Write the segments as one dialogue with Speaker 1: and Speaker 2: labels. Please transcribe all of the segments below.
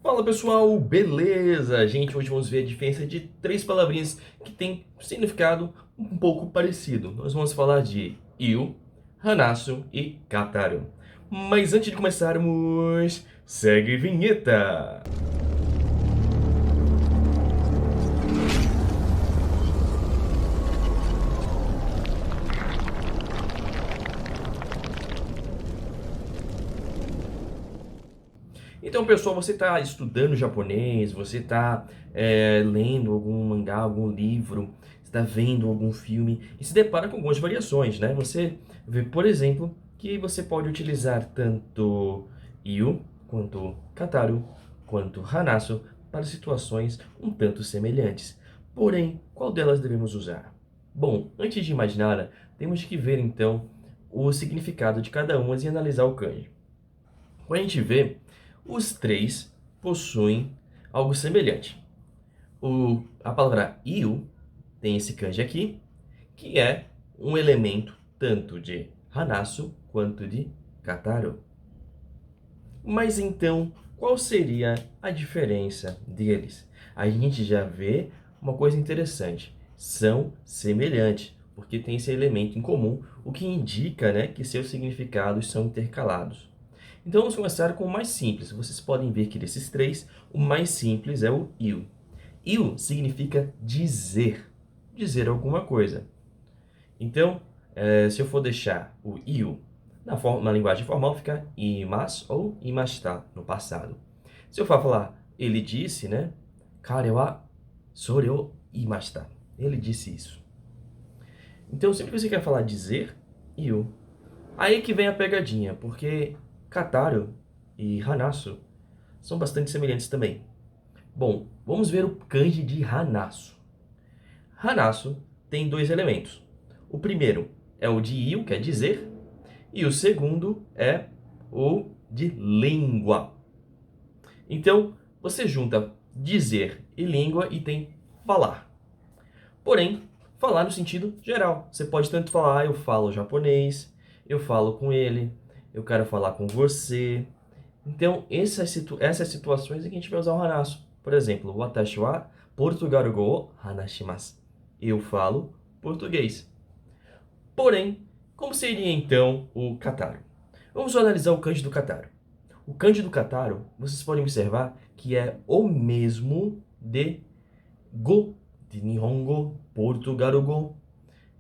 Speaker 1: Fala pessoal, beleza? Gente, hoje vamos ver a diferença de três palavrinhas que têm significado um pouco parecido. Nós vamos falar de iu, hanasu e kataru. Mas antes de começarmos, segue a vinheta! Então, pessoal, você está estudando japonês, você está lendo algum mangá, algum livro, está vendo algum filme e se depara com algumas variações, né? Você vê, por exemplo, que você pode utilizar tanto iu, quanto kataru, quanto hanasu para situações um tanto semelhantes. Porém, qual delas devemos usar? Bom, antes de mais nada, temos que ver então o significado de cada uma e analisar o kanji. Quando a gente vê, os três possuem algo semelhante. A palavra iu tem esse kanji aqui, que é um elemento tanto de hanasu quanto de kataru. Mas então, qual seria a diferença deles? A gente já vê uma coisa interessante. São semelhantes, porque tem esse elemento em comum, o que indica, né, que seus significados são intercalados. Então vamos começar com o mais simples. Vocês podem ver que desses três, o mais simples é o iu. Iu significa dizer, dizer alguma coisa. Então, se eu for deixar o iu na linguagem formal, fica imasu ou imashita, no passado. Se eu for falar ele disse, né? Kare wa sore o imashita. Ele disse isso. Então, sempre que você quer falar dizer, iu. Aí que vem a pegadinha, porque kataru e hanasu são bastante semelhantes também. Bom, vamos ver o kanji de hanasu. Hanasu tem dois elementos. O primeiro é o de iu, quer dizer, e o segundo é o de língua. Então, você junta dizer e língua e tem falar. Porém, falar no sentido geral. Você pode tanto falar, eu falo japonês, eu falo com ele, eu quero falar com você. Então, essas situações é que a gente vai usar o hanasu. Por exemplo, watashi wa portugaru go o hanashimasu. Eu falo português. Porém, como seria então o kataru? Vamos analisar o kanji do kataru. O kanji do kataru, vocês podem observar que é o mesmo de go, de Nihongo, Portugaru go.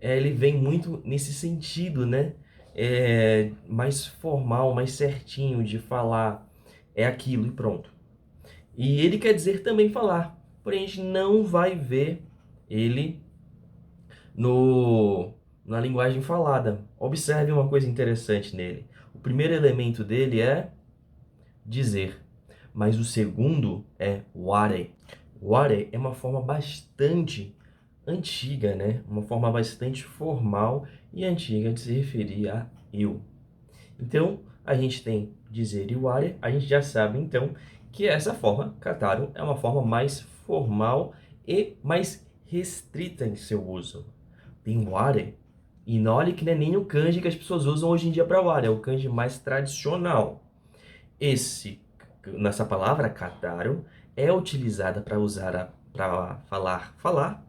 Speaker 1: Ele vem muito nesse sentido, né? Mais formal, mais certinho de falar. É aquilo e pronto. E ele quer dizer também falar. Porém, a gente não vai ver ele no, na linguagem falada. Observe uma coisa interessante nele. O primeiro elemento dele é dizer, mas o segundo é ware. Ware é uma forma bastante antiga, né? Uma forma bastante formal e antiga de se referir a eu. Então, a gente tem dizer e ware, a gente já sabe então que essa forma, kataru, é uma forma mais formal e mais restrita em seu uso. Tem ware, e olha que não é nem o kanji que as pessoas usam hoje em dia para ware, é o kanji mais tradicional. Nessa palavra, kataru, é utilizada para usar para falar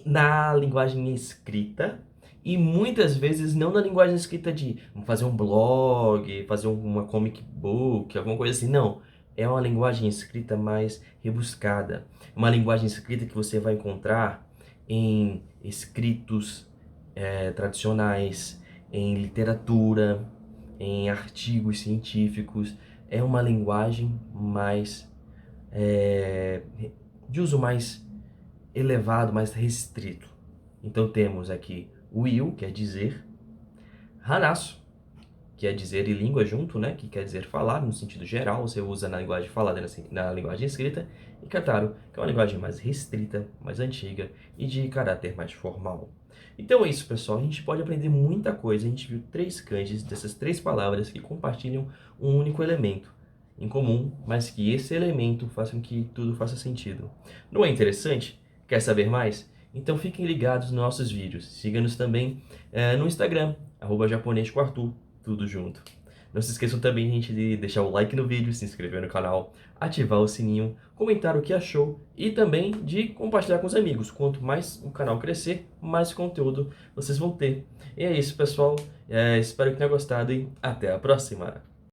Speaker 1: na linguagem escrita e muitas vezes não na linguagem escrita de fazer um blog, fazer uma comic book, alguma coisa assim. Não, é uma linguagem escrita mais rebuscada. Uma linguagem escrita que você vai encontrar em escritos tradicionais, em literatura, em artigos científicos. É uma linguagem mais de uso mais elevado, mais restrito. Então temos aqui o iu, quer dizer, hanasu, que é dizer e língua junto, né? Que quer dizer falar no sentido geral, você usa na linguagem falada e na linguagem escrita, e kataru, que é uma linguagem mais restrita, mais antiga e de caráter mais formal. Então é isso, pessoal. A gente pode aprender muita coisa. A gente viu três kanjis dessas três palavras que compartilham um único elemento em comum, mas que esse elemento faça com que tudo faça sentido. Não é interessante? Quer saber mais? Então fiquem ligados nos nossos vídeos. Siga-nos também no Instagram, @japonescoarthur, tudo junto. Não se esqueçam também, gente, de deixar o like no vídeo, se inscrever no canal, ativar o sininho, comentar o que achou e também de compartilhar com os amigos. Quanto mais o canal crescer, mais conteúdo vocês vão ter. E é isso, pessoal. Espero que tenham gostado e até a próxima.